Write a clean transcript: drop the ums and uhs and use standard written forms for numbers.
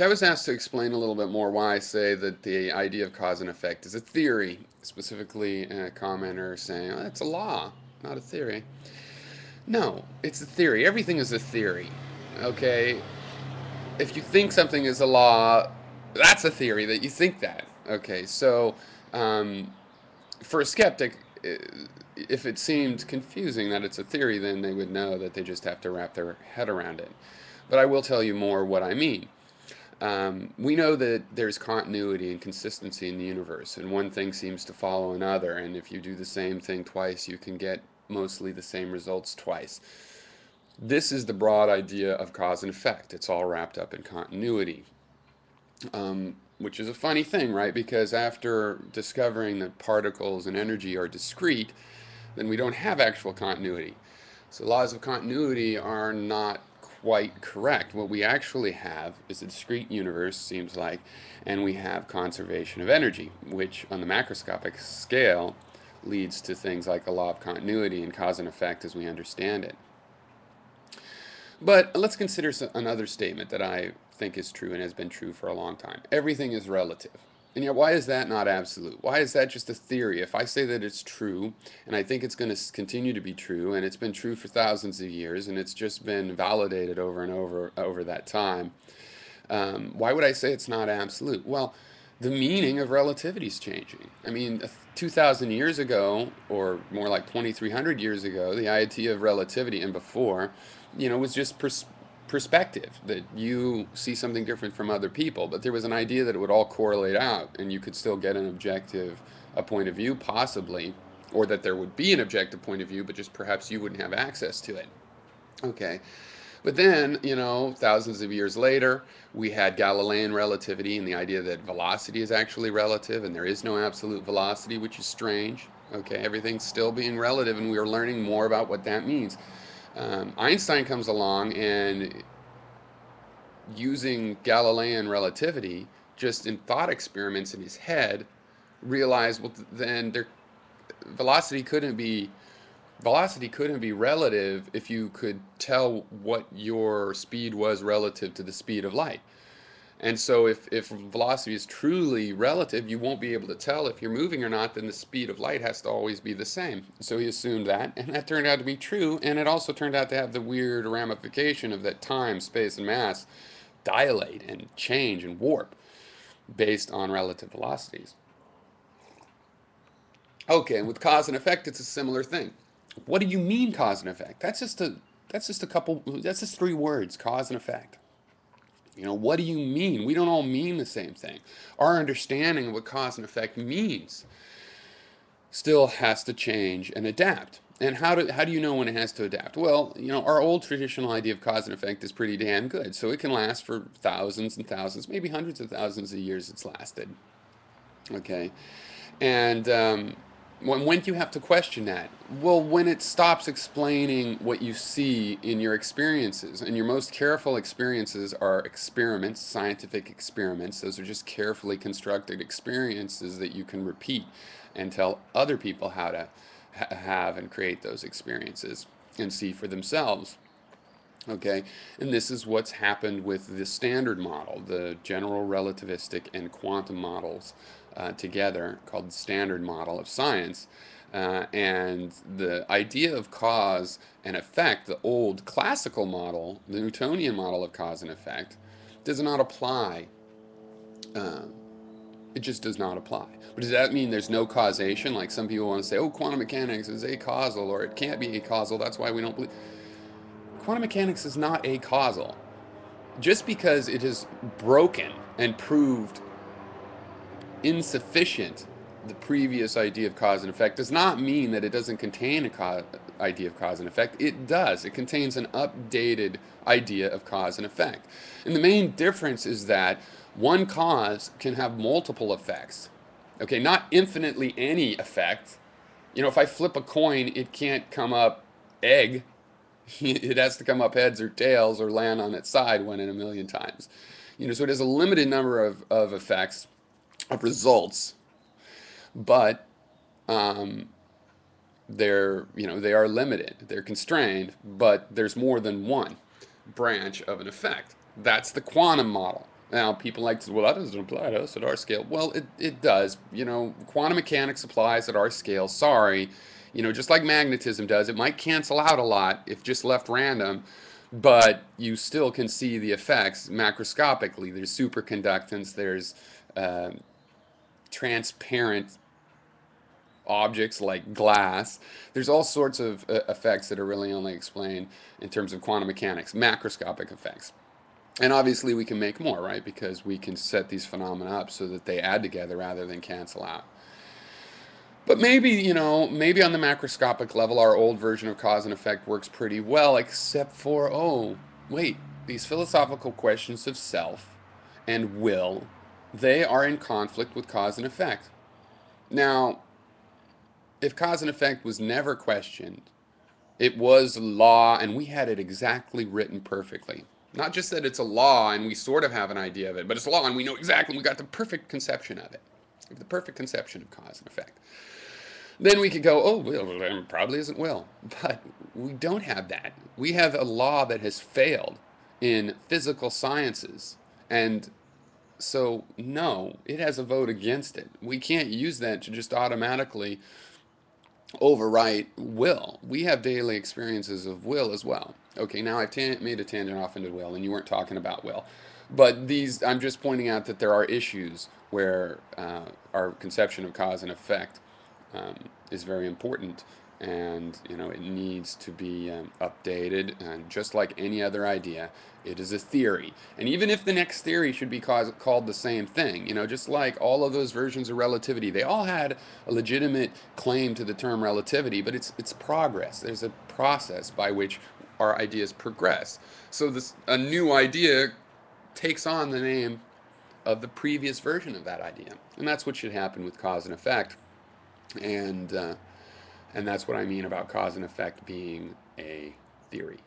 I was asked to explain a little bit more why I say that the idea of cause and effect is a theory, specifically a commenter saying, oh, it's a law, not a theory. No, it's a theory. Everything is a theory. Okay? If you think something is a law, that's a theory that you think that. Okay, so um, for a skeptic, if it seemed confusing that it's a theory, then they would know that they just have to wrap their head around it. But I will tell you more what I mean. We know that there's continuity and consistency in the universe, and one thing seems to follow another, and if you do the same thing twice, you can get mostly the same results twice. This is the broad idea of cause and effect. It's all wrapped up in continuity, which is a funny thing, right? Because after discovering that particles and energy are discrete, then we don't have actual continuity. So laws of continuity are not quite correct. What we actually have is a discrete universe, seems like, and we have conservation of energy, which on the macroscopic scale leads to things like a law of continuity and cause and effect as we understand it. But let's consider another statement that I think is true and has been true for a long time. Everything is relative. And yet, why is that not absolute? Why is that just a theory? If I say that it's true, and I think it's going to continue to be true, and it's been true for thousands of years, and it's just been validated over and over that time, why would I say it's not absolute? Well, the meaning of relativity is changing. I mean, 2,000 years ago, or more like 2,300 years ago, the idea of relativity and before, was just perspective, that you see something different from other people. But there was an idea that it would all correlate out, and you could still get an objective, a point of view, possibly, or that there would be an objective point of view, but just perhaps you wouldn't have access to it. Okay. But then, thousands of years later, we had Galilean relativity and the idea that velocity is actually relative and there is no absolute velocity, which is strange. Okay, everything's still being relative, and we are learning more about what that means. Einstein comes along and, using Galilean relativity, just in thought experiments in his head, realized, well, then velocity couldn't be velocity couldn't be relative if you could tell what your speed was relative to the speed of light. And so if velocity is truly relative, you won't be able to tell if you're moving or not, then the speed of light has to always be the same. So he assumed that, and that turned out to be true, and it also turned out to have the weird ramification of that time, space, and mass dilate and change and warp based on relative velocities. Okay, and with cause and effect, it's a similar thing. What do you mean cause and effect? That's just three words, cause and effect. What do you mean? We don't all mean the same thing. Our understanding of what cause and effect means still has to change and adapt. And how do you know when it has to adapt? Well, our old traditional idea of cause and effect is pretty damn good. So it can last for thousands and thousands, maybe hundreds of thousands of years it's lasted. Okay. And when do you have to question that? Well, when it stops explaining what you see in your experiences. And your most careful experiences are experiments, scientific experiments. Those are just carefully constructed experiences that you can repeat and tell other people how to have and create those experiences and see for themselves. Okay, and this is what's happened with the standard model, the general relativistic and quantum models together, called the standard model of science. And the idea of cause and effect, the old classical model, the Newtonian model of cause and effect, does not apply. Uh, it just does not apply. But does that mean there's no causation? Like some people want to say, oh, quantum mechanics is acausal, or it can't be acausal, that's why we don't believe. Quantum mechanics is not acausal. Just because it is broken and proved insufficient, the previous idea of cause and effect, does not mean that it doesn't contain a idea of cause and effect. It does. It contains an updated idea of cause and effect. And the main difference is that one cause can have multiple effects. Okay, not infinitely any effect. If I flip a coin, it can't come up egg. It has to come up heads or tails or land on its side one in a million times. So it has a limited number of effects, of results, but they are limited. They're constrained, but there's more than one branch of an effect. That's the quantum model. Now, people like to say, well, that doesn't apply to us at our scale. Well, it does. You know, quantum mechanics applies at our scale. Sorry. You know, just like magnetism does, it might cancel out a lot if just left random, but you still can see the effects macroscopically. There's superconductance, there's uh, transparent objects like glass. There's all sorts of effects that are really only explained in terms of quantum mechanics, macroscopic effects. And obviously we can make more, right? Because we can set these phenomena up so that they add together rather than cancel out. But maybe, you know, maybe on the macroscopic level, our old version of cause and effect works pretty well, except for, oh, wait, these philosophical questions of self and will, they are in conflict with cause and effect. Now, if cause and effect was never questioned, it was law and we had it exactly written perfectly. Not just that it's a law and we sort of have an idea of it, but it's a law and we know exactly, we got the perfect conception of it. The perfect conception of cause and effect. Then we could go, oh, well, there probably isn't will. But we don't have that. We have a law that has failed in physical sciences. And so, no, it has a vote against it. We can't use that to just automatically overwrite will. We have daily experiences of will as well. Okay, now I've made a tangent off into will, and you weren't talking about will. But these, I'm just pointing out that there are issues where our conception of cause and effect is very important, and you know it needs to be updated. And just like any other idea, it is a theory. And even if the next theory should be called the same thing, you know, just like all of those versions of relativity, they all had a legitimate claim to the term relativity, but it's progress. There's a process by which our ideas progress. So this a new idea takes on the name of the previous version of that idea, and that's what should happen with cause and effect. And and that's what I mean about cause and effect being a theory.